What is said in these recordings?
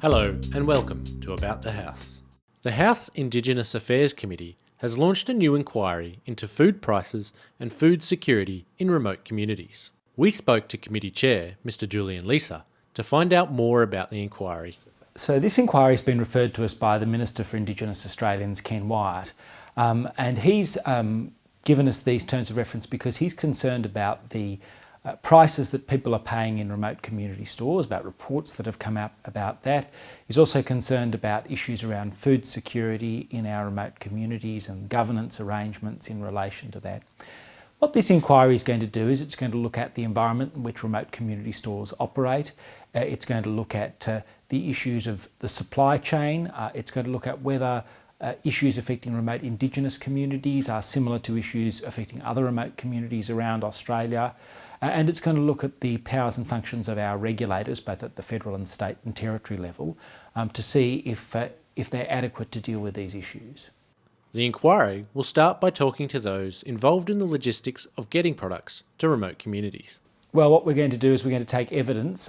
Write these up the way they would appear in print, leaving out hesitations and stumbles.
Hello and welcome to About the House. The House Indigenous Affairs Committee has launched a new inquiry into food prices and food security in remote communities. We spoke to Committee Chair, Mr. Julian Leeser, to find out more about the inquiry. So this inquiry has been referred to us by the Minister for Indigenous Australians, Ken Wyatt, and he's given us these terms of reference because he's concerned about the prices that people are paying in remote community stores, about reports that have come out about that. He's also concerned about issues around food security in our remote communities and governance arrangements in relation to that. What this inquiry is going to do is it's going to look at the environment in which remote community stores operate. It's going to look at the issues of the supply chain. It's going to look at whether issues affecting remote Indigenous communities are similar to issues affecting other remote communities around Australia. And it's going to look at the powers and functions of our regulators, both at the federal and state and territory level, to see if they're adequate to deal with these issues. The inquiry will start by talking to those involved in the logistics of getting products to remote communities. Well, what we're going to do is we're going to take evidence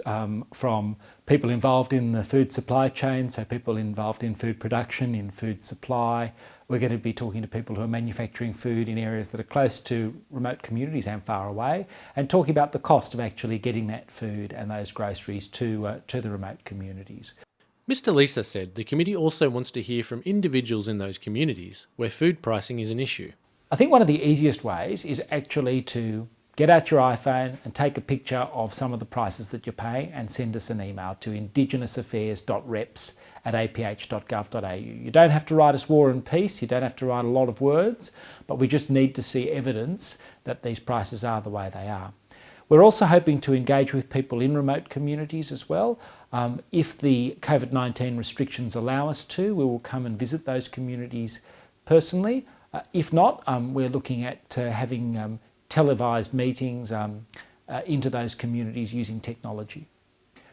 from people involved in the food supply chain, so people involved in food production, in food supply. We're going to be talking to people who are manufacturing food in areas that are close to remote communities and far away, and talking about the cost of actually getting that food and those groceries to the remote communities. Mr. Leeser said the committee also wants to hear from individuals in those communities where food pricing is an issue. I think one of the easiest ways is actually to get out your iPhone and take a picture of some of the prices that you're paying and send us an email to indigenousaffairs.reps@aph.gov.au. You don't have to write us War and Peace, you don't have to write a lot of words, but we just need to see evidence that these prices are the way they are. We're also hoping to engage with people in remote communities as well. If the COVID-19 restrictions allow us to, we will come and visit those communities personally. If not, we're looking at having televised meetings into those communities using technology.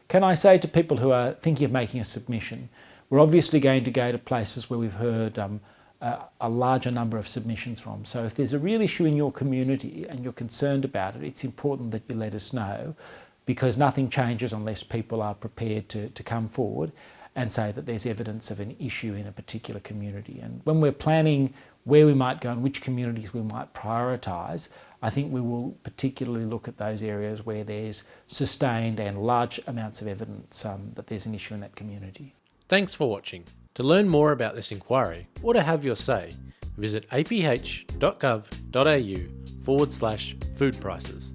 Can I say to people who are thinking of making a submission, we're obviously going to go to places where we've heard a larger number of submissions from. So if there's a real issue in your community and you're concerned about it, it's important that you let us know, because nothing changes unless people are prepared to come forward and say that there's evidence of an issue in a particular community. And when we're planning where we might go and which communities we might prioritise, I think we will particularly look at those areas where there's sustained and large amounts of evidence that there's an issue in that community. Thanks for watching. To learn more about this inquiry or to have your say, visit aph.gov.au/food prices.